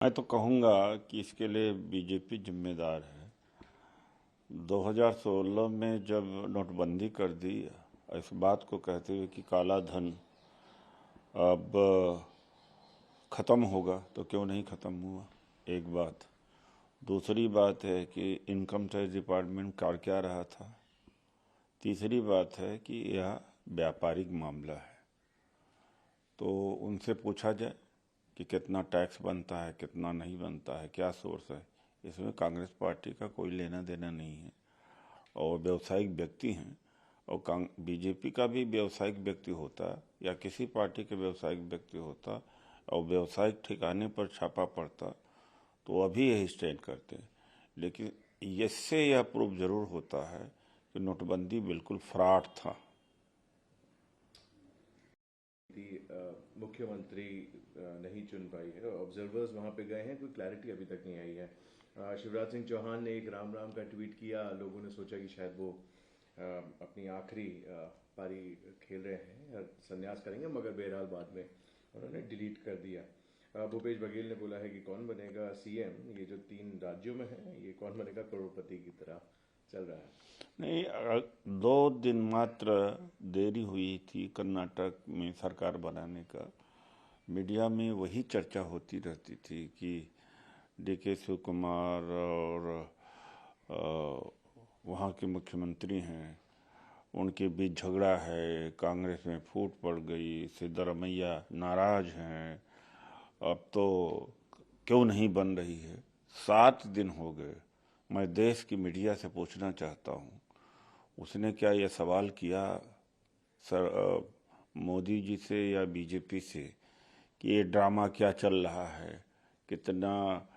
मैं तो कहूँगा कि इसके लिए बीजेपी जिम्मेदार है। 2016 में जब नोटबंदी कर दी, इस बात को कहते हुए कि काला धन अब ख़त्म होगा, तो क्यों नहीं ख़त्म हुआ, एक बात। दूसरी बात है कि इनकम टैक्स डिपार्टमेंट कर क्या रहा था। तीसरी बात है कि यह व्यापारिक मामला है, तो उनसे पूछा जाए कि कितना टैक्स बनता है, कितना नहीं बनता है, क्या सोर्स है। इसमें कांग्रेस पार्टी का कोई लेना देना नहीं है, और व्यावसायिक व्यक्ति हैं। और बीजेपी का भी व्यावसायिक व्यक्ति होता या किसी पार्टी के व्यावसायिक व्यक्ति होता और व्यावसायिक ठिकाने पर छापा पड़ता तो अभी यही स्टैंड करते हैं। लेकिन इससे यह प्रूफ जरूर होता है कि नोटबंदी बिल्कुल फ्रॉड था। मुख्यमंत्री नहीं चुन पाई है, ऑब्जर्वर्स वहां पे गए हैं, कोई क्लैरिटी अभी तक नहीं आई है। शिवराज सिंह चौहान ने एक राम राम का ट्वीट किया, लोगों ने सोचा कि शायद वो अपनी आखिरी पारी खेल रहे हैं, संन्यास करेंगे, मगर बहरहाल बाद में उन्होंने डिलीट कर दिया। भूपेश बघेल ने बोला है कि कौन बनेगा सीएम, ये जो 3 राज्यों में है, ये कौन बनेगा करोड़पति की तरह चल रहा है। नहीं, 2 दिन मात्र देरी हुई थी कर्नाटक में सरकार बनाने का। मीडिया में वही चर्चा होती रहती थी कि डीके शिव कुमार और वहाँ के मुख्यमंत्री हैं, उनके बीच झगड़ा है, कांग्रेस में फूट पड़ गई, सिद्धरामैया नाराज हैं, अब तो क्यों नहीं बन रही है। 7 दिन हो गए। मैं देश की मीडिया से पूछना चाहता हूँ, उसने क्या यह सवाल किया मोदी जी से या बीजेपी से कि ये ड्रामा क्या चल रहा है, कितना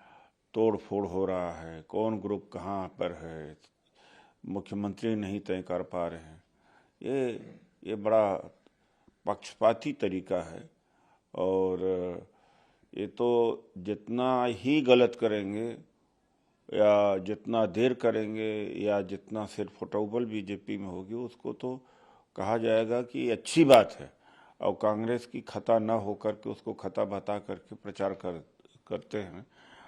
तोड़ फोड़ हो रहा है, कौन ग्रुप कहाँ पर है, मुख्यमंत्री नहीं तय कर पा रहे हैं। ये बड़ा पक्षपाती तरीका है, और ये तो जितना ही गलत करेंगे या जितना देर करेंगे या जितना सिर फुटौबल बीजेपी में होगी, उसको तो कहा जाएगा कि अच्छी बात है, और कांग्रेस की खता न होकर के उसको खता बता करके प्रचार करते हैं।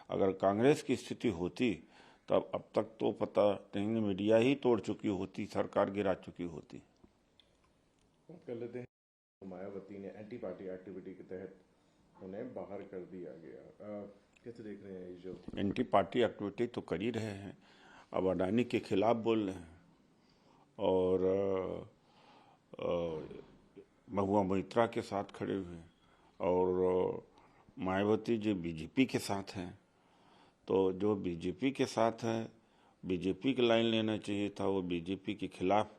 अगर कांग्रेस की स्थिति होती तब अब तक तो पता नहीं, मीडिया ही तोड़ चुकी होती, सरकार गिरा चुकी होती। कर लेते हैं, मायावती ने एंटी पार्टी एक्टिविटी के तहत उन्हें बाहर कर दिया गया। कैसे देख रहे हैं जो एंटी पार्टी एक्टिविटी तो कर ही रहे हैं, अब अडानी के खिलाफ बोल रहे हैं, और महुआ मोइत्रा के साथ खड़े हुए हैं, और मायावती जी बीजेपी के साथ हैं। तो जो बीजेपी के साथ है, बीजेपी की लाइन लेना चाहिए था, वो बीजेपी के खिलाफ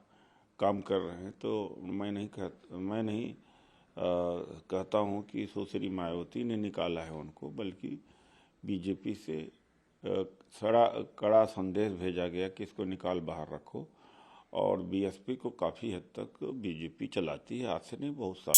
काम कर रहे हैं। तो मैं नहीं कहता हूँ कि सुश्री मायावती ने निकाला है उनको, बल्कि बीजेपी से कड़ा संदेश भेजा गया कि इसको निकाल बाहर रखो। और बीएसपी को काफ़ी हद तक बीजेपी चलाती है, आज से नहीं, बहुत साल।